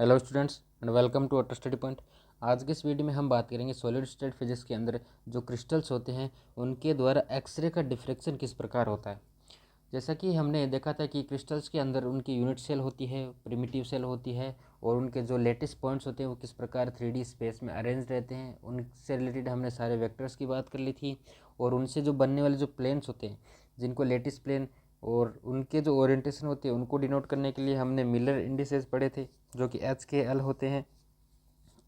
Hello students and welcome to utter study point. आज के इस वीडियो में हम बात करेंगे सॉलिड स्टेट फिजिक्स के अंदर जो क्रिस्टल्स होते हैं उनके द्वारा एक्सरे का डिफ्रैक्शन किस प्रकार होता है। जैसा कि हमने देखा था कि क्रिस्टल्स के अंदर उनकी यूनिट सेल होती है, प्रिमिटिव सेल होती है, और उनके जो लेटेस्ट पॉइंट्स होते हैं वो किस प्रकार 3D स्पेस में अरेंज रहते हैं। उनसे रिलेटेड हमने सारे वेक्टर्स की बात कर ली थी, और उनसे जो बनने वाले जो प्लेन्स होते हैं जिनको लेटिस प्लेन और उनके जो ओरिएंटेशन होते हैं उनको डिनोट करने के लिए हमने मिलर इंडिसेस पढ़े थे जो कि HKL होते हैं।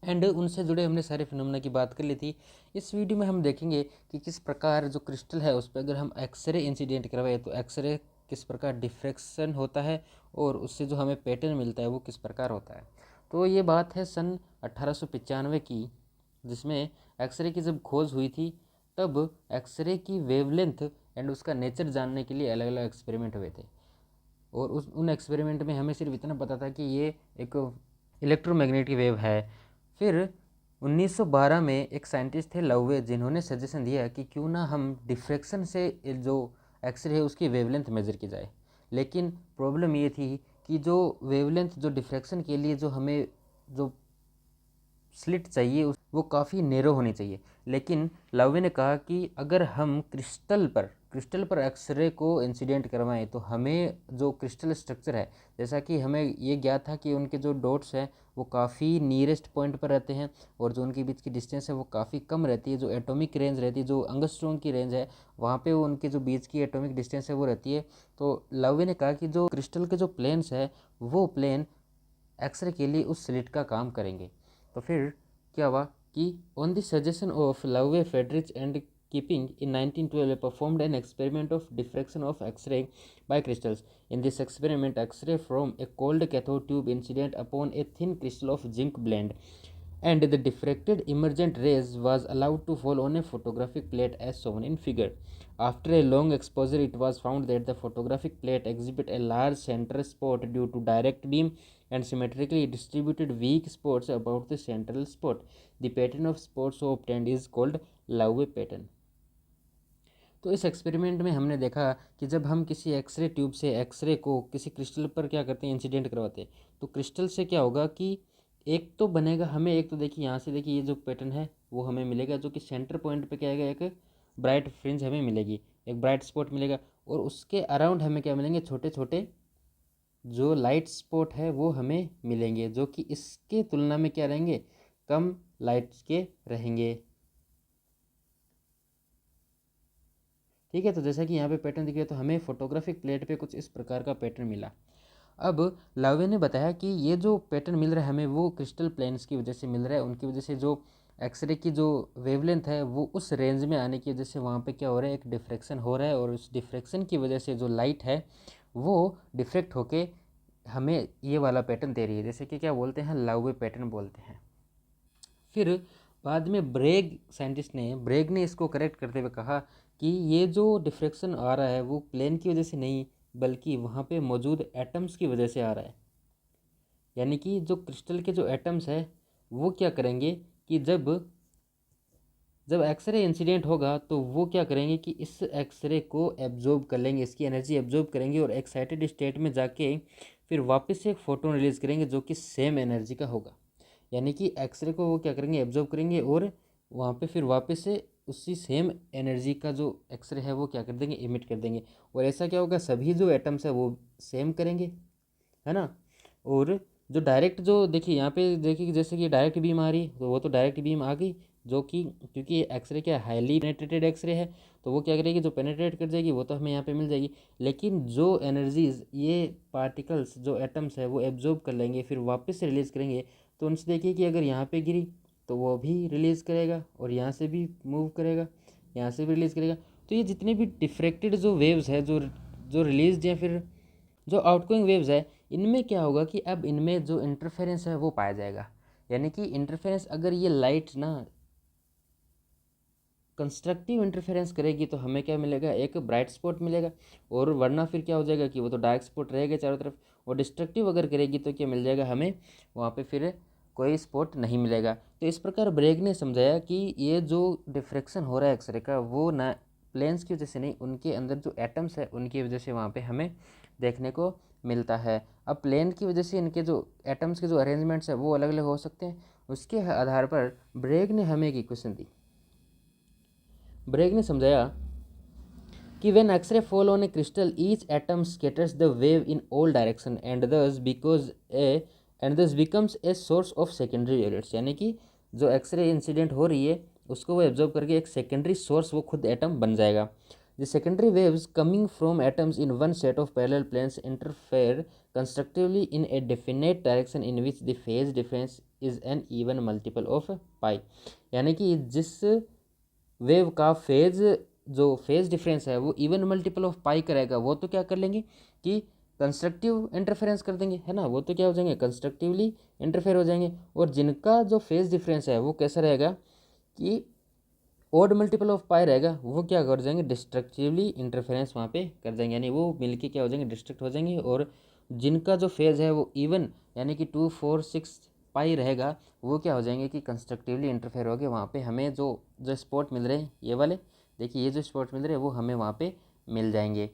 एंड उनसे जुड़े हमने सारे फिनोमेना की बात कर ली थी। इस वीडियो में हम देखेंगे कि किस प्रकार जो क्रिस्टल है उस पर अगर हम एक्सरे इंसिडेंट करवाए तो एक्सरे किस प्रकार डिफ्रैक्शन होता है और उससे जो हमें पैटर्न मिलता है वो किस प्रकार होता है। तो ये बात है सन 1895 की, जिसमें एक्सरे की जब खोज हुई थी तब एक्सरे की वेवलेंथ एंड उसका नेचर जानने के लिए अलग अलग एक्सपेरिमेंट हुए थे। और उन एक्सपेरिमेंट में हमें सिर्फ इतना पता था कि ये एक इलेक्ट्रोमैग्नेटिक वेव है। फिर 1912 में एक साइंटिस्ट थे लवे, जिन्होंने सजेशन दिया कि क्यों ना हम डिफ्रैक्शन से जो एक्सरे है उसकी वेवलेंथ मेज़र की जाए। लेकिन प्रॉब्लम ये थी कि जो वेवलेंथ जो डिफ्रैक्शन के लिए जो हमें जो स्लिट चाहिए वो काफ़ी नैरो होनी चाहिए। लेकिन लवे ने कहा कि अगर हम क्रिस्टल पर एक्सरे को इंसिडेंट करवाएं तो हमें जो क्रिस्टल स्ट्रक्चर है, जैसा कि हमें ये ज्ञात था कि उनके जो डॉट्स हैं वो काफ़ी नियरेस्ट पॉइंट पर रहते हैं और जो उनके बीच की डिस्टेंस है वो काफ़ी कम रहती है। जो एटॉमिक रेंज रहती है, जो अंगस्ट्रोम की रेंज है, वहाँ पे वो उनके जो बीच की एटॉमिक डिस्टेंस है वो रहती है। तो लवे ने कहा कि जो क्रिस्टल के जो प्लेन्स है वो प्लेन एक्सरे के लिए उस स्लिट का काम करेंगे। तो फिर क्या हुआ कि ऑन द सजेशन ऑफ लवे, Friedrich and keeping in 1912 performed an experiment of diffraction of X-ray by crystals. In this experiment, X-ray from a cold cathode tube incident upon a thin crystal of zinc blende, and the diffracted emergent rays was allowed to fall on a photographic plate as shown in figure. After a long exposure, it was found that the photographic plate exhibit a large center spot due to direct beam and symmetrically distributed weak spots about the central spot. The pattern of spots so obtained is called Laue pattern. तो इस experiment में हमने देखा कि जब हम किसी x ray tube से एक्सरे को किसी क्रिस्टल पर क्या करते हैं, इंसिडेंट करवाते हैं, तो क्रिस्टल से क्या होगा कि एक तो बनेगा हमें, एक तो देखिए यहाँ से देखिए ये जो पैटर्न है वो हमें मिलेगा, जो कि सेंटर पॉइंट पे क्या आएगा, एक ब्राइट फ्रिंज हमें मिलेगी, एक ब्राइट स्पॉट मिलेगा, और उसके अराउंड हमें क्या मिलेंगे, छोटे छोटे जो लाइट स्पॉट है वो हमें मिलेंगे, जो कि इसके तुलना में क्या रहेंगे, कम लाइट के रहेंगे। ठीक है, तो जैसा कि यहाँ पे पैटर्न दिख रहा है तो हमें फोटोग्राफिक प्लेट पे कुछ इस प्रकार का पैटर्न मिला। अब लावे ने बताया कि ये जो पैटर्न मिल रहा है हमें वो क्रिस्टल प्लेन्स की वजह से मिल रहा है, उनकी वजह से जो एक्सरे की जो वेवलेंथ है वो उस रेंज में आने की वजह से वहाँ पे क्या हो रहा है, एक डिफ्रैक्शन हो रहा है, और उस डिफ्रैक्शन की वजह से जो लाइट है वो डिफ्रेक्ट होके हमें ये वाला पैटर्न दे रही है, जैसे कि क्या बोलते हैं, लावे पैटर्न बोलते हैं। फिर बाद में ब्रेग ने इसको करेक्ट करते हुए कहा कि ये जो डिफ्रैक्शन आ रहा है वो प्लेन की वजह से नहीं बल्कि वहाँ पे मौजूद एटम्स की वजह से आ रहा है। यानी कि जो क्रिस्टल के जो एटम्स है वो क्या करेंगे कि जब जब एक्सरे इंसिडेंट होगा तो वो क्या करेंगे कि इस एक्सरे को एब्जॉर्ब कर लेंगे, इसकी एनर्जी एब्जॉर्ब करेंगे, और एक्साइटेड स्टेट में जाके फिर वापस से एक फोटोन रिलीज करेंगे जो कि सेम एनर्जी का होगा। यानी कि एक्सरे को वो क्या करेंगे, एब्जॉर्ब करेंगे, और वहाँ पे फिर वापस से उसी सेम एनर्जी का जो एक्सरे है वो क्या कर देंगे, इमिट कर देंगे। और ऐसा क्या होगा, सभी जो एटम्स है वो सेम करेंगे, है ना। और जो डायरेक्ट जो देखिए यहाँ पे देखिए जैसे कि डायरेक्ट बीम आ रही है तो वो तो डायरेक्ट बीम आ गई, जो कि क्योंकि एक्सरे क्या हाईली पेनेट्रेटेड एक्सरे है तो वो क्या करेगी, जो पेनेट्रेट कर जाएगी वो तो हमें यहाँ पे मिल जाएगी। लेकिन जो एनर्जीज ये पार्टिकल्स जो एटम्स है वो एब्जॉर्ब कर लेंगे फिर वापस से रिलीज़ करेंगे, तो उनसे देखिए कि अगर यहाँ पे गिरी तो वो भी रिलीज़ करेगा, और यहाँ से भी मूव करेगा, यहाँ से भी रिलीज़ करेगा। तो ये जितने भी डिफ्रैक्टेड जो वेव्स है जो जो रिलीज या फिर जो आउटगोइंग वेव्स है, इनमें क्या होगा कि अब इनमें जो इंटरफेरेंस है वो पाया जाएगा। यानी कि इंटरफेरेंस, अगर ये लाइट ना कंस्ट्रक्टिव इंटरफेरेंस करेगी तो हमें क्या मिलेगा, एक ब्राइट स्पॉट मिलेगा, और वरना फिर क्या हो जाएगा कि वो तो डार्क स्पॉट रहेगा चारों तरफ। और डिस्ट्रक्टिव अगर करेगी तो क्या मिल जाएगा हमें, वहाँ पे फिर कोई स्पॉट नहीं मिलेगा। तो इस प्रकार ब्रेग ने समझाया कि ये जो डिफ्रैक्शन हो रहा है एक्सरे का वो ना प्लेन्स की वजह से नहीं, उनके अंदर जो एटम्स है उनकी वजह से वहाँ पे हमें देखने को मिलता है। अब प्लेन की वजह से इनके जो एटम्स के जो अरेंजमेंट्स है वो अलग अलग हो सकते हैं। उसके आधार पर ब्रेग ने हमें एक इक्वेशन दी। ब्रेग ने समझाया कि when X-ray fall on a crystal, each atom scatters the wave in all direction and thus becomes a source of secondary wavelets। यानी कि जो एक्सरे इंसिडेंट हो रही है उसको वो एब्जॉर्ब करके एक सेकेंडरी सोर्स वो खुद एटम बन जाएगा। The secondary waves coming from atoms in one set of parallel planes interfere constructively in a definite direction in which the phase difference is an even multiple of pi। यानी कि जिस wave का phase difference है वो even multiple of पाई करेगा, वो तो क्या कर लेंगे कि कंस्ट्रक्टिव इंटरफेरेंस कर देंगे, है ना, वो तो क्या हो जाएंगे, कंस्ट्रक्टिवली इंटरफेयर हो जाएंगे। और जिनका जो फेज डिफरेंस है वो कैसा रहेगा कि ओड मल्टीपल ऑफ पाई रहेगा, वो क्या कर जाएंगे, डिस्ट्रक्टिवली इंटरफेरेंस वहाँ पे कर जाएंगे, यानी वो मिलके क्या हो जाएंगे, डिस्ट्रक्ट हो जाएंगे। और जिनका जो फेज है वो इवन यानी कि 2, 4, 6 पाई रहेगा, वो क्या हो जाएंगे कि कंस्ट्रक्टिवली इंटरफेयर हो गए। वहाँ पे हमें जो जो स्पॉट मिल रहे हैं ये वाले, देखिए ये जो स्पॉट मिल रहे हैं वो हमें वहाँ पे मिल जाएंगे।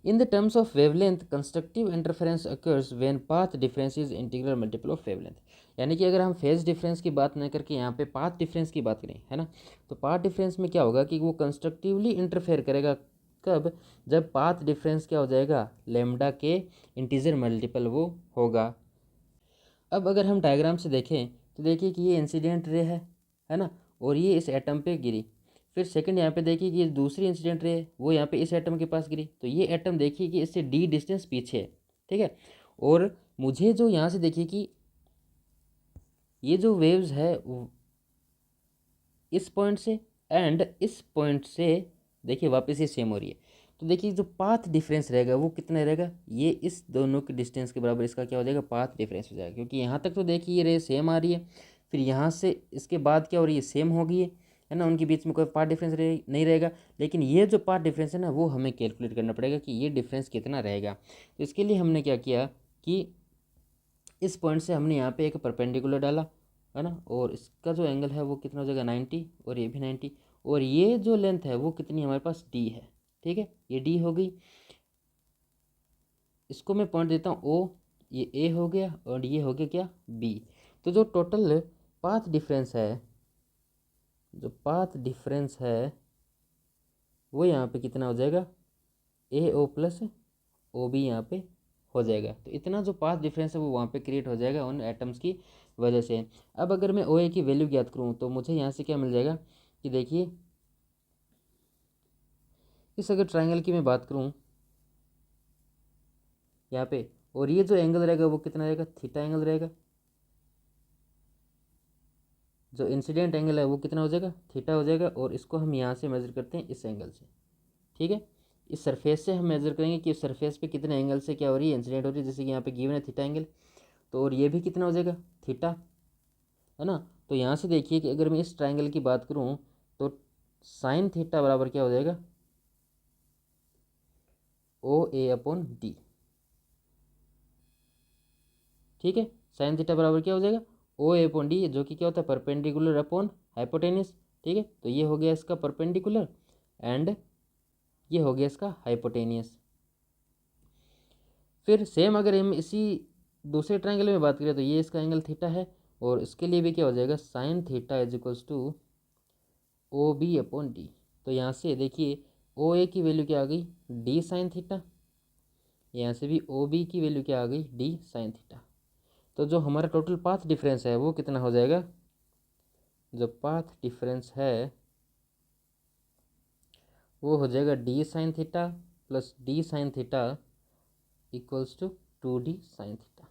In the terms of wavelength, constructive interference occurs when path difference is integral multiple of wavelength। यानी कि अगर हम फेज डिफरेंस की बात न करके यहाँ पे पाथ डिफरेंस की बात करें, है ना, तो पाथ डिफरेंस में क्या होगा कि वो कंस्ट्रक्टिवली इंटरफेयर करेगा कब, जब पाथ डिफरेंस क्या हो जाएगा, लेमडा के इंटीजर मल्टीपल वो होगा। अब अगर हम डायग्राम से देखें तो देखिए कि ये इंसिडेंट रे है ना, और ये इस एटम पे गिरी। फिर सेकंड यहाँ पे देखिए कि ये दूसरी इंसिडेंट रे वो यहाँ पे इस एटम के पास गिरी, तो ये एटम देखिए कि इससे डी डिस्टेंस पीछे है, ठीक है। और मुझे जो यहाँ से देखिए कि ये जो वेव्स है इस पॉइंट से एंड इस पॉइंट से देखिए वापस ये सेम हो रही है, तो देखिए जो पाथ डिफरेंस रहेगा वो कितना रहेगा, ये इस दोनों के डिस्टेंस के बराबर इसका क्या हो जाएगा, पाथ डिफरेंस हो जाएगा। क्योंकि यहाँ तक तो देखिए ये रे सेम आ रही है, फिर यहाँ से इसके बाद क्या हो रही है, सेम हो गई है ना, उनके बीच में कोई पाथ डिफरेंस नहीं रहेगा। लेकिन ये जो पाथ डिफरेंस है ना वो हमें कैलकुलेट करना पड़ेगा कि ये डिफरेंस कितना रहेगा। तो इसके लिए हमने क्या किया कि इस पॉइंट से हमने यहाँ पे एक परपेंडिकुलर डाला, है ना, और इसका जो एंगल है वो कितना हो जाएगा, 90, और ये भी 90, और ये जो लेंथ है वो कितनी हमारे पास, डी है, ठीक है, ये डी हो गई। इसको मैं पॉइंट देता हूँ ओ, ये ए हो गया और ये हो गया क्या, बी। तो जो टोटल पाथ डिफरेंस है, जो पाथ डिफरेंस है वो यहाँ पे कितना हो जाएगा, ए ओ प्लस ओ बी यहाँ पे हो जाएगा। तो इतना जो पाथ डिफरेंस है वो वहाँ पे क्रिएट हो जाएगा उन एटम्स की वजह से। अब अगर मैं ओ ए की वैल्यू ज्ञात करूँ तो मुझे यहाँ से क्या मिल जाएगा कि देखिए इस अगर ट्राइंगल की मैं बात करूँ यहाँ पे, और ये जो एंगल रहेगा वो कितना रहेगा, थीटा एंगल रहेगा। जो इंसिडेंट एंगल है वो कितना हो जाएगा, थीटा हो जाएगा। और इसको हम यहाँ से मेजर करते हैं इस एंगल से, ठीक है, इस सरफेस से हम मेजर करेंगे कि इस सरफेस पे कितने एंगल से क्या हो रही है, इंसिडेंट हो रही है। जैसे कि यहाँ पे गिवन है थीटा एंगल, तो और ये भी कितना हो जाएगा, थीटा, है ना। तो यहाँ से देखिए कि अगर मैं इस ट्राइंगल की बात करूँ तो साइन थीटा बराबर क्या हो जाएगा, ओ ए अपॉन डी, ठीक है। साइन थीटा बराबर क्या हो जाएगा, ओ ए अपॉन डी, जो कि क्या होता है, परपेंडिकुलर अपॉन हाइपोटेनियस, ठीक है। तो ये हो गया इसका परपेंडिकुलर एंड ये हो गया इसका हाइपोटेनियस। फिर सेम अगर हम इसी दूसरे ट्राइंगल में बात करें तो ये इसका एंगल थीटा है, और इसके लिए भी क्या हो जाएगा, sine theta is equals to O B upon D. तो यहाँ से देखिए ओ ए की वैल्यू क्या आ गई, डी साइन थीटा, यहाँ से भी ओ बी की वैल्यू क्या आ गई, डी साइन थीटा। तो जो हमारा टोटल पाथ डिफरेंस है वो कितना हो जाएगा, जो पाथ डिफरेंस है वो हो जाएगा D sine theta plus D sine theta equals to 2d sine theta.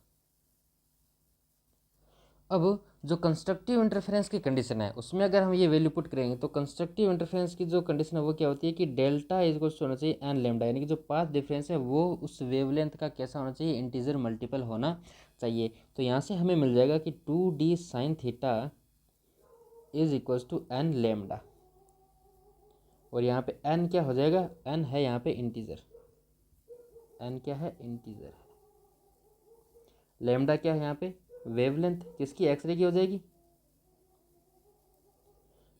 अब जो कंस्ट्रक्टिव इंटरफेरेंस की कंडीशन है उसमें अगर हम ये वैल्यू पुट करेंगे तो कंस्ट्रक्टिव इंटरफेरेंस की जो कंडीशन है वो क्या होती है कि डेल्टा इक्वल्स टू होना चाहिए एन लेमडा, यानी कि जो पाथ डिफरेंस है वो उस वेवलेंथ का कैसा होना चाहिए, इंटीजर मल्टीपल होना चाहिए। तो यहाँ से हमें मिल जाएगा कि 2d sine theta is equals to n lambda, और यहाँ पे n क्या हो जाएगा, n है यहाँ पे इंटीजर, n क्या है, इंटीजर है। लेमडा क्या है यहाँ पे, वेवलेंथ किसकी, एक्सरे की हो जाएगी,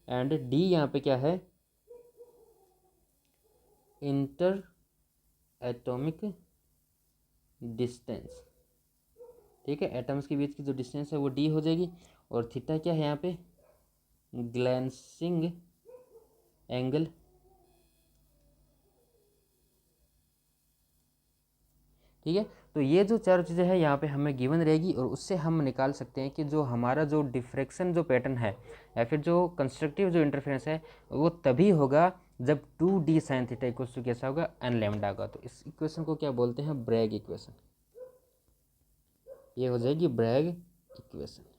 एंड d यहाँ पे क्या है, इंटरफेरेंस एटॉमिक डिस्टेंस, ठीक है, एटम्स के बीच की जो डिस्टेंस है वो डी हो जाएगी। और थीटा क्या है यहाँ पे, ग्लेंसिंग एंगल, ठीक है। तो ये जो चार चीज़ें हैं यहाँ पे हमें गिवन रहेगी और उससे हम निकाल सकते हैं कि जो हमारा जो डिफ्रैक्शन जो पैटर्न है या फिर जो कंस्ट्रक्टिव जो इंटरफेरेंस है वो तभी होगा जब 2d sine theta equals to कैसा होगा, एन लैम्डा का। तो इस इक्वेशन को क्या बोलते हैं, ब्रैग इक्वेशन। ये हो जाएगी ब्रैग इक्वेशन।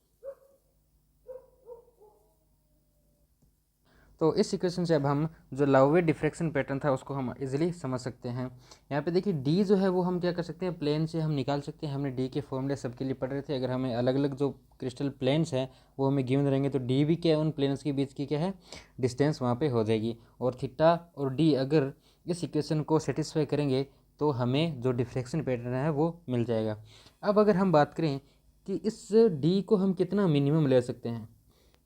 तो इस इक्वेशन से अब हम जो लाउवे डिफ्रैक्शन पैटर्न था उसको हम इजीली समझ सकते हैं। यहाँ पे देखिए डी जो है वो हम क्या कर सकते हैं, प्लेन से हम निकाल सकते हैं। हमने डी के फॉर्मूले सबके लिए पढ़ रहे थे। अगर हमें अलग अलग जो क्रिस्टल प्लेन्स हैं वो हमें गिवन रहेंगे तो डी भी क्या है, उन प्लेन्स के बीच की क्या है, डिस्टेंस वहाँ पर हो जाएगी। और थीटा और डी अगर इस इक्वेशन को सेटिस्फाई करेंगे तो हमें जो डिफ्रैक्शन पैटर्न है वो मिल जाएगा। अब अगर हम बात करें कि इस डी को हम कितना मिनिमम ले सकते हैं,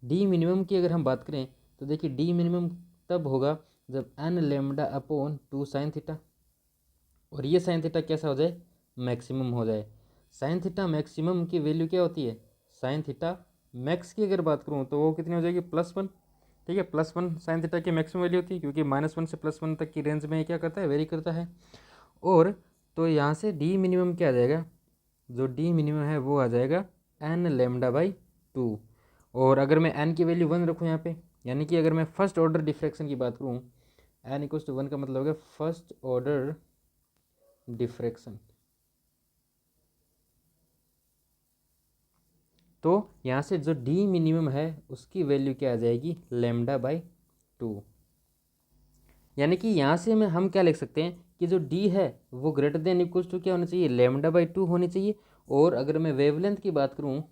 डी मिनिमम की अगर हम बात करें तो देखिए डी मिनिमम तब होगा जब n lambda upon 2 sine theta, और ये साइन थीटा कैसा हो जाए, मैक्सिमम हो जाए। साइन थीटा मैक्सिमम की वैल्यू क्या होती है, साइन थीटा मैक्स की अगर बात करूँ तो वो कितनी हो जाएगी, +1, ठीक है। +1 साइन थीटा की मैक्सिमम वैल्यू होती है क्योंकि -1 से +1 तक की रेंज में ये क्या करता है, वेरी करता है। और तो यहाँ से डी मिनिमम क्या आ जाएगा, जो डी मिनिमम है वो आ जाएगा एन लेमडा बाई 2। और अगर मैं एन की वैल्यू 1 रखूँ यहाँ पे, यानी कि अगर मैं फर्स्ट ऑर्डर डिफ्रैक्शन की बात करूँ, एन इक्वल्स टू 1 का मतलब हो गया फर्स्ट ऑर्डर डिफ्रैक्शन। तो यहाँ से जो डी मिनिमम है उसकी वैल्यू क्या आ जाएगी, लेमडा बाई 2। यानी कि यहाँ से हम क्या लिख सकते हैं कि जो डी है वो ग्रेटर देन इक्वल्स टू क्या होना चाहिए, लेमडा बाई 2 होनी चाहिए। और अगर मैं वेवलेंथ की बात करूँ,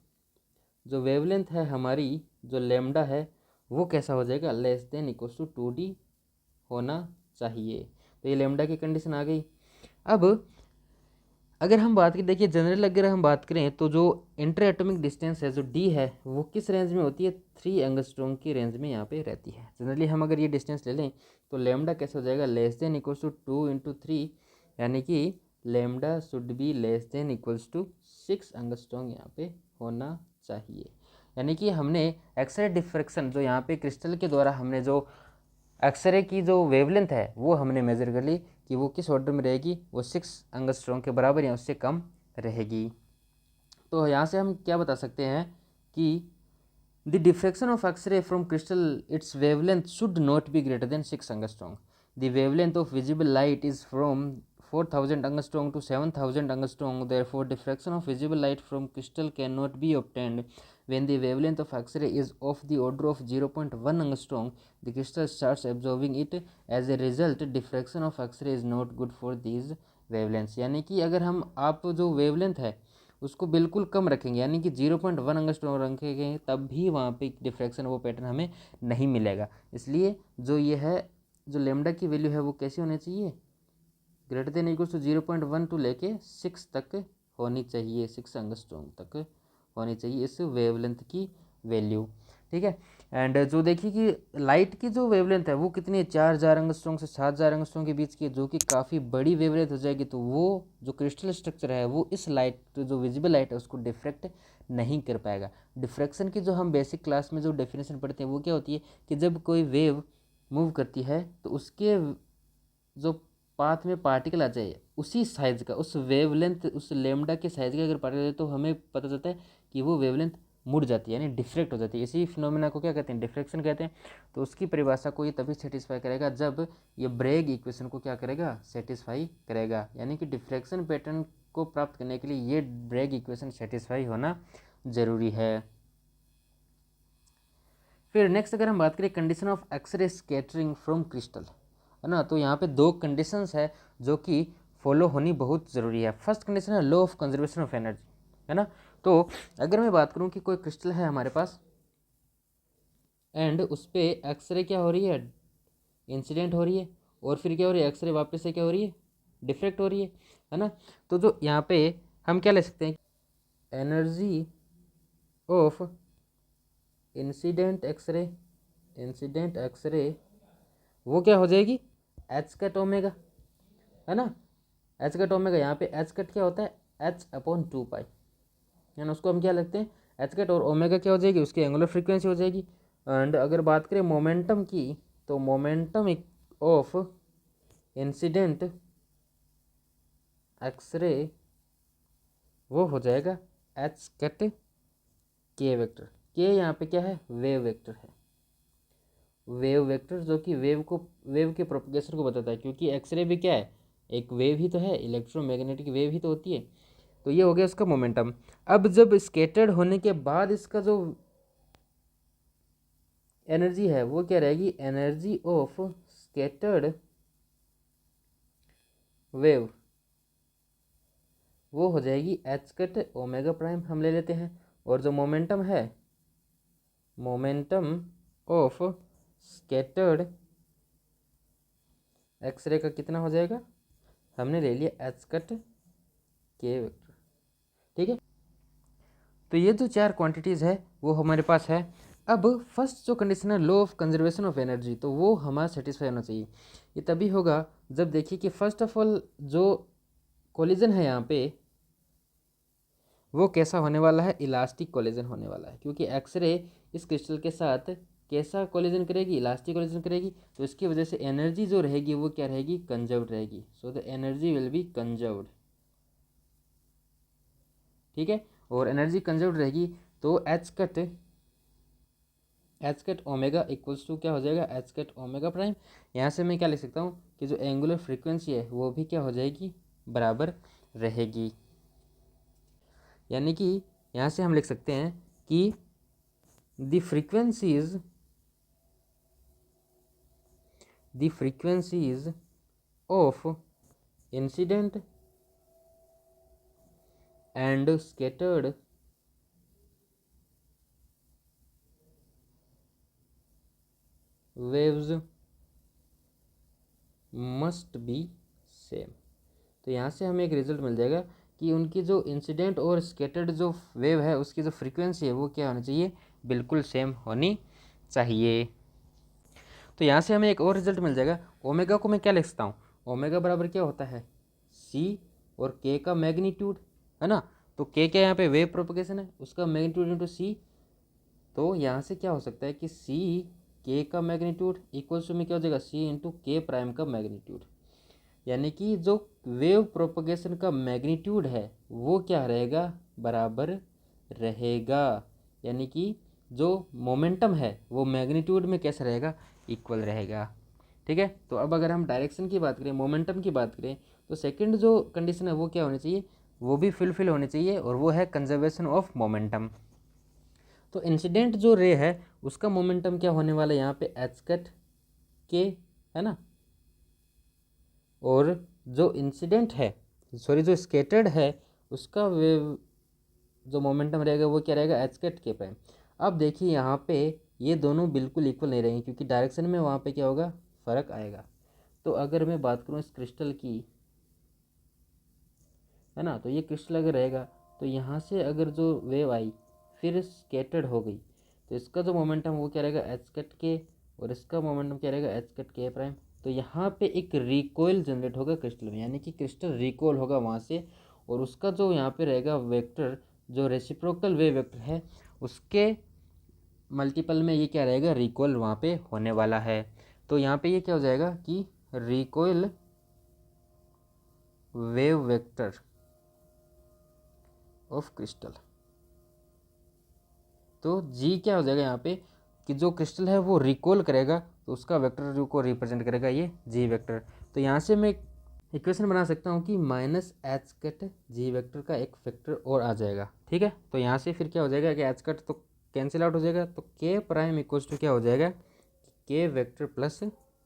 जो वेवलेंथ है हमारी, जो लेमडा है वो कैसा हो जाएगा, less than equals to 2d होना चाहिए। तो ये लेमडा की कंडीशन आ गई। अब अगर हम बात करें, देखिए जनरल अगर हम बात करें तो जो इंटर एटॉमिक डिस्टेंस है जो डी है वो किस रेंज में होती है, 3 एंगस्ट्रॉम की रेंज में यहाँ पे रहती है। जनरली हम अगर ये डिस्टेंस ले लें तो लेमडा कैसे हो जाएगा, less than equals to 2 into 3, यानी कि lambda should be less than equals to 6 angstrom यहाँ पे होना चाहिए। यानी कि हमने एक्सरे डिफ्रैक्शन जो यहाँ पे क्रिस्टल के द्वारा हमने जो एक्सरे की जो वेवलेंथ है वो हमने मेजर कर ली कि वो किस ऑर्डर में रहेगी, वो 6 एंगस्ट्रॉम के बराबर या उससे कम रहेगी। तो यहाँ से हम क्या बता सकते हैं कि the diffraction of X-ray from crystal its wavelength should not be greater than 6 angstrom. The wavelength of visible light is from 4000 angstrom to 7000 angstrom. Therefore, diffraction of visible light from crystal cannot be obtained when the wavelength of X-ray is of the order of 0.1 angstrom. The crystal starts absorbing it. As a result, diffraction of X-ray is not good for these wavelengths. यानी कि अगर हम आप जो wavelength है उसको बिल्कुल कम रखेंगे, यानी कि 0.1 अंगस्ट्रॉम रखेंगे, तब भी वहाँ पे डिफ्रैक्शन वो पैटर्न हमें नहीं मिलेगा। इसलिए जो ये है, जो लेमडा की वैल्यू है वो कैसी होनी चाहिए, greater than equal to 0.1 to लेके 6 तक होनी चाहिए, 6 एंगस्ट्रॉम तक होनी चाहिए इस वेवलेंथ की वैल्यू, ठीक है। एंड जो देखिए कि लाइट की जो वेवलेंथ है वो कितनी है, 4000 एंगस्ट्रॉम से 7000 एंगस्ट्रॉम के बीच की, जो कि काफ़ी बड़ी वेवलेंथ हो जाएगी। तो वो जो क्रिस्टल स्ट्रक्चर है वो इस लाइट तो जो विजिबल लाइट है उसको डिफ्रेक्ट नहीं कर पाएगा। डिफ्रैक्शन की जो हम बेसिक क्लास में जो डेफिनेशन पढ़ते हैं वो क्या होती है कि जब कोई वेव मूव करती है तो उसके जो पाथ में पार्टिकल आ जाए उसी साइज का, उस वेवलेंथ, उस लेमडा के साइज का अगर पार्टिकल है तो हमें पता चलता है कि वो वेवलेंथ मुड़ जाती है, यानी डिफ्रेक्ट हो जाती है। इसी फिनोमेना को क्या कहते हैं, डिफ्रेक्शन कहते हैं। तो उसकी परिभाषा को ये तभी सेटिस्फाई करेगा जब ये ब्रेग इक्वेशन को क्या करेगा, सेटिस्फाई करेगा। यानी कि डिफ्रैक्शन पैटर्न को प्राप्त करने के लिए ये ब्रेग इक्वेशन सेटिस्फाई होना जरूरी है। फिर नेक्स्ट अगर हम बात करें condition of X-ray scattering from crystal, है ना, तो यहाँ पे 2 कंडीशंस है जो कि फॉलो होनी बहुत ज़रूरी है। फर्स्ट कंडीशन है law of conservation of energy, है ना। तो अगर मैं बात करूँ कि कोई क्रिस्टल है हमारे पास एंड उस पर एक्सरे क्या हो रही है, इंसिडेंट हो रही है, और फिर क्या हो रही है, एक्सरे वापस से क्या हो रही है, डिफ्रेक्ट हो रही है ना। तो जो यहाँ पे हम क्या ले सकते हैं, energy of incident X-ray, incident X-ray वो क्या हो जाएगी, एच कैट ओमेगा, है ना। एच कट ओमेगा, यहाँ पे एच कट क्या होता है, h/2 पाई, है ना, उसको हम क्या लिखते हैं एच कट, और ओमेगा क्या हो जाएगी, उसकी एंगुलर फ्रीक्वेंसी हो जाएगी। एंड अगर बात करें मोमेंटम की, तो मोमेंटम ऑफ इंसिडेंट एक्सरे वो हो जाएगा एच कट के वेक्टर। के यहाँ पे क्या है, वेव वेक्टर है, वेव वेक्टर, जो कि वेव के प्रोपगेशन को बताता है, क्योंकि एक्सरे भी क्या है, एक वेव ही तो है, इलेक्ट्रोमैग्नेटिक वेव ही तो होती है। तो ये हो गया उसका मोमेंटम। अब जब स्केटर्ड होने के बाद इसका जो एनर्जी है वो क्या रहेगी, एनर्जी ऑफ स्केटर्ड वेव वो हो जाएगी एच कट ओमेगा प्राइम, हम ले लेते हैं। और जो मोमेंटम है, मोमेंटम ऑफ स्केटर्ड एक्सरे का कितना हो जाएगा, हमने ले लिया एच कट के वेक्टर, ठीक है। तो ये जो चार क्वांटिटीज़ है वो हमारे पास है। अब फर्स्ट जो कंडीशन है, law of conservation of energy, तो वो हमारा सेटिस्फाई होना चाहिए। ये तभी होगा जब देखिए कि फर्स्ट ऑफ ऑल जो कोलिजन है यहाँ पे वो कैसा होने वाला है, इलास्टिक कोलिजन होने वाला है, क्योंकि एक्सरे इस क्रिस्टल के साथ कैसा कोलिजन करेगी, इलास्टिक कोलिजन करेगी। तो इसकी वजह से एनर्जी जो रहेगी वो क्या रहेगी, कंजर्व्ड रहेगी। So the energy will be conserved, ठीक है। और एनर्जी कंजर्व्ड रहेगी तो h cut omega equals to क्या हो जाएगा, एच कट ओमेगा प्राइम। यहाँ से मैं क्या लिख सकता हूँ कि जो एंगुलर फ्रीक्वेंसी है वो भी क्या हो जाएगी, बराबर रहेगी। यानी कि यहाँ से हम लिख सकते हैं कि the frequencies of incident and scattered waves must be same. तो यहाँ से हमें एक रिजल्ट मिल जाएगा कि उनकी जो इंसिडेंट और स्कैटर्ड जो वेव है उसकी जो फ्रीक्वेंसी है वो क्या होनी चाहिए, बिल्कुल सेम होनी चाहिए। तो यहाँ से हमें एक और रिजल्ट मिल जाएगा। ओमेगा को मैं क्या लिख सकता हूँ, ओमेगा बराबर क्या होता है, सी और के का मैग्नीट्यूड, है ना। तो के क्या यहाँ पे वेव प्रोपगेशन है, उसका मैग्नीट्यूड इंटू सी। तो यहाँ से क्या हो सकता है कि सी के का मैग्नीट्यूड इक्वल्स टू में क्या हो जाएगा, सी इंटू के प्राइम का मैग्नीट्यूड। यानी कि जो वेव प्रोपगेशन का मैग्नीट्यूड है वो क्या रहेगा, बराबर रहेगा। यानी कि जो मोमेंटम है वो मैग्नीट्यूड में कैसा रहेगा, इक्वल रहेगा, ठीक है। तो अब अगर हम डायरेक्शन की बात करें, मोमेंटम की बात करें, तो सेकंड जो कंडीशन है वो क्या होनी चाहिए, वो भी फुलफिल होनी चाहिए, और वो है कंजर्वेशन ऑफ मोमेंटम। तो इंसिडेंट जो रे है उसका मोमेंटम क्या होने वाला है, यहाँ पे एच कट के, है ना। और जो इंसिडेंट है, सॉरी जो स्केटर्ड है, उसका वेव जो मोमेंटम रहेगा वो क्या रहेगा, एच कट के प्राइम। अब देखिए यहाँ पे ये दोनों बिल्कुल इक्वल नहीं रहेंगे, क्योंकि डायरेक्शन में वहाँ पे क्या होगा, फ़र्क आएगा। तो अगर मैं बात करूँ इस क्रिस्टल की, है ना, तो ये क्रिस्टल अगर रहेगा तो यहाँ से अगर जो वेव आई फिर स्केटर्ड हो गई, तो इसका जो मोमेंटम वो क्या रहेगा, एच कट के, और इसका मोमेंटम क्या रहेगा, एच कट के प्राइम। तो यहाँ पे एक रिकॉइल जनरेट होगा क्रिस्टल में, यानी कि क्रिस्टल रिकॉल होगा वहाँ से, और उसका जो यहाँ पे रहेगा वेक्टर, जो रेसिप्रोकल वेव वेक्टर है उसके मल्टीपल में ये क्या रहेगा, रिकॉइल वहाँ पे होने वाला है। तो यहाँ पे ये क्या हो जाएगा कि recoil wave vector of crystal. तो जी क्या हो जाएगा यहाँ पे कि जो क्रिस्टल है वो रिकॉल करेगा, तो उसका वेक्टर जो को रिप्रेजेंट करेगा ये जी वेक्टर। तो यहाँ से मैं इक्वेशन बना सकता हूँ कि माइनस एच कट जी वेक्टर का एक फैक्टर और आ जाएगा, ठीक है। तो यहाँ से फिर क्या हो जाएगा कि एच कट तो कैंसिल आउट हो जाएगा, तो के प्राइम इक्वल्स टू क्या हो जाएगा, के वेक्टर प्लस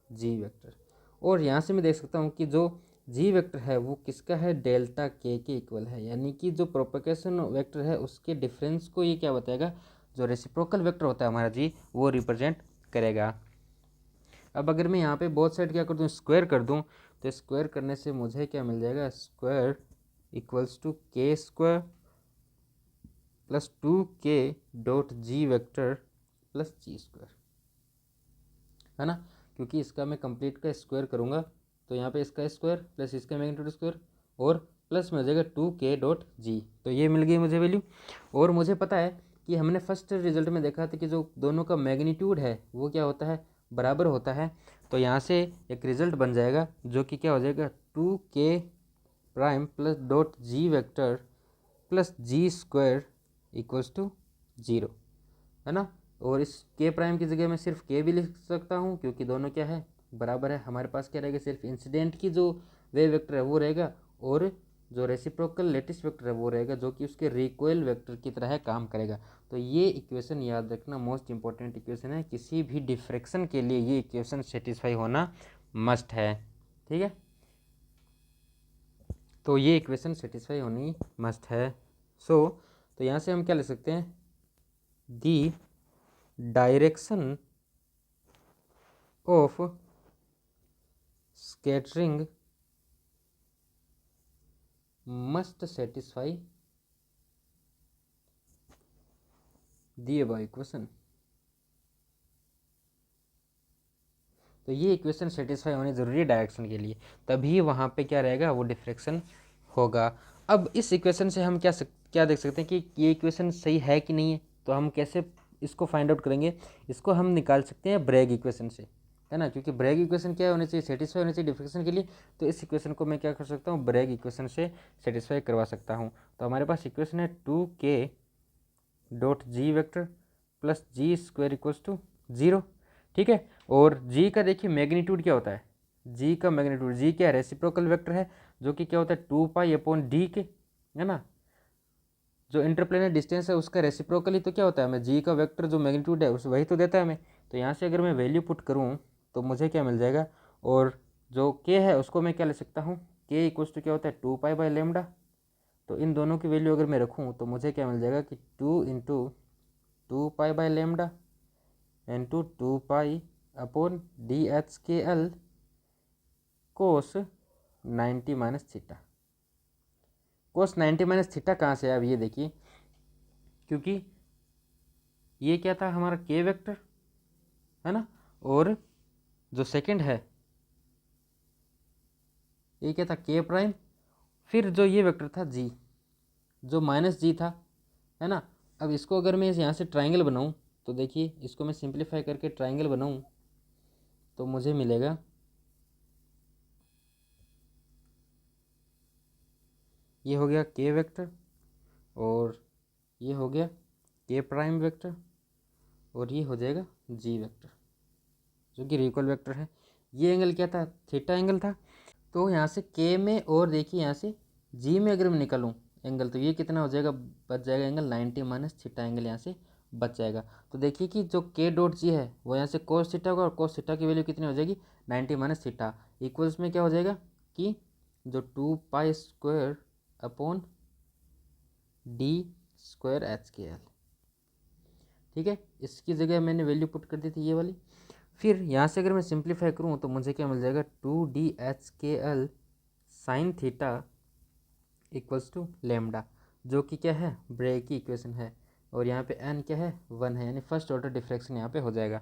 जी वेक्टर। और यहाँ से मैं देख सकता हूँ कि जो जी वेक्टर है वो किसका है, डेल्टा के इक्वल है, यानी कि जो प्रोपगेशन वेक्टर है उसके डिफरेंस को ये क्या बताएगा, जो रेसिप्रोकल वेक्टर होता है हमारा जी वो रिप्रेजेंट करेगा। अब अगर मैं यहाँ पे बोथ साइड क्या कर दूँ, स्क्वायर कर दूँ, तो स्क्वायर करने से मुझे क्या मिल जाएगा, square equals to K square plus 2k dot ji vector plus ji square, है ना। क्योंकि इसका मैं कंप्लीट का स्क्वायर करूँगा, तो यहाँ पे इसका स्क्वायर प्लस इसका मैग्नीट्यूड स्क्वायर, और प्लस में हो जाएगा 2k.g। तो ये मिल गई मुझे वैल्यू। और मुझे पता है कि हमने फर्स्ट रिजल्ट में देखा था कि जो दोनों का मैग्नीट्यूड है वो क्या होता है, बराबर होता है। तो यहाँ से एक रिजल्ट बन जाएगा जो कि क्या हो जाएगा 2k prime plus dot ji vector plus ji square equals to 0, है ना। और इस के प्राइम की जगह मैं सिर्फ के भी लिख सकता हूँ क्योंकि दोनों क्या है, बराबर है। हमारे पास क्या रहेगा, सिर्फ इंसिडेंट की जो वेव वेक्टर है वो रहेगा और जो रेसिप्रोकल लेटिस वेक्टर है वो रहेगा जो कि उसके रिकॉइल वेक्टर की तरह काम करेगा। तो ये इक्वेशन याद रखना, मोस्ट इंपॉर्टेंट इक्वेशन है। किसी भी डिफ्रैक्शन के लिए ये इक्वेशन सेटिस्फाई होना मस्ट है, ठीक है। तो ये इक्वेशन सेटिस्फाई होनी मस्ट है। तो यहाँ से हम क्या ले सकते हैं, the direction of scattering must satisfy the above equation. तो ये इक्वेशन सेटिस्फाई होनी जरूरी है डायरेक्शन के लिए, तभी वहाँ पे क्या रहेगा, वो डिफ्रैक्शन होगा। अब इस इक्वेशन से हम क्या देख सकते हैं कि ये इक्वेशन सही है कि नहीं है। तो हम कैसे इसको फाइंड आउट करेंगे, इसको हम निकाल सकते हैं ब्रैग इक्वेशन से, है ना। क्योंकि ब्रैग इक्वेशन क्या होनी चाहिए, सेटिस्फाई होनी चाहिए डिफ्रैक्शन के लिए। तो इस इक्वेशन को मैं क्या कर सकता हूँ, ब्रैग इक्वेशन से सेटिस्फाई करवा सकता हूँ। तो हमारे पास इक्वेशन है 2k.g vector plus ji square equals to 0, ठीक है। और g का देखिए मैग्नीट्यूड क्या होता है, g का मैग्नीट्यूड, g क्या है, रेसिप्रोकल वेक्टर है जो कि क्या होता है 2π/d के, है ना। जो इंटरप्लेनर डिस्टेंस है उसका रेसिप्रोकली तो क्या होता है, हमें g का वेक्टर जो मैग्नीट्यूड है उस वही तो देता है हमें। तो यहाँ से अगर मैं वैल्यू पुट करूँ तो मुझे क्या मिल जाएगा, और जो k है उसको मैं क्या ले सकता हूँ, k इक्वल्स टू क्या होता है 2π/λ। तो इन दोनों की वैल्यू अगर मैं रखूँ तो मुझे क्या मिल जाएगा कि 2 × 2π/λ इंटू 2π/dh/L कोस 90 - थीटा। कोस 90 - थीटा कहाँ से है, अब ये देखिए, क्योंकि ये क्या था हमारा के वेक्टर, है ना। और जो सेकंड है ये क्या था, के प्राइम। फिर जो ये वेक्टर था जी, जो -g था, है ना। अब इसको अगर मैं यहाँ से ट्राइंगल बनाऊँ तो देखिए, इसको मैं सिंप्लीफाई करके ट्राइंगल बनाऊँ तो मुझे मिलेगा ये हो गया के वेक्टर और ये हो गया के प्राइम वेक्टर और ये हो जाएगा जी वेक्टर जो कि रिकॉल वेक्टर है। ये एंगल क्या था, थीटा एंगल था। तो यहाँ से के में और देखिए यहाँ से जी में अगर मैं निकालूँ एंगल तो ये कितना हो जाएगा, बच जाएगा एंगल 90 - थीटा एंगल यहाँ से बच जाएगा। तो देखिए कि जो के डॉट जी है वो यहाँ से कोस थीटा होगा और कोस थीटा की वैल्यू कितनी हो जाएगी 90 - थीटा इक्वल्स में क्या हो जाएगा कि जो 2π² /d²h/L, ठीक है। इसकी जगह मैंने वैल्यू पुट कर दी थी ये वाली। फिर यहाँ से अगर मैं सिंप्लीफाई करूँ तो मुझे क्या मिल जाएगा 2dh/L sine theta equals to lambda, जो कि क्या है, ब्रैग की इक्वेशन है। और यहाँ पे n क्या है, 1 है, यानी फर्स्ट ऑर्डर डिफ्रैक्शन यहाँ पे हो जाएगा,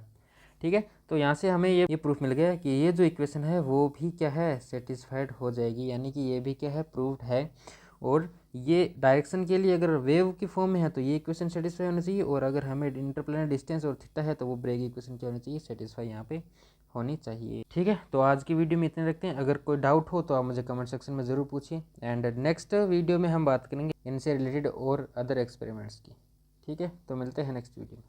ठीक है। तो यहाँ से हमें ये प्रूफ मिल गया कि ये जो इक्वेशन है वो भी क्या है, सेटिस्फाइड हो जाएगी, यानी कि ये भी क्या है, प्रूव्ड है। और ये डायरेक्शन के लिए अगर वेव की फॉर्म में है तो ये इक्वेशन सेटिस्फाई होनी चाहिए, और अगर हमें इंटरप्लेनर डिस्टेंस और थीटा है तो वो ब्रैग इक्वेशन क्या होनी चाहिए, सेटिस्फाई यहाँ पे होनी चाहिए, ठीक है। तो आज की वीडियो में इतने रखते हैं। अगर कोई डाउट हो तो आप मुझे कमेंट सेक्शन में ज़रूर पूछिए। एंड नेक्स्ट वीडियो में हम बात करेंगे इनसे रिलेटेड और अदर एक्सपेरिमेंट्स की, ठीक है। तो मिलते हैं नेक्स्ट वीडियो में।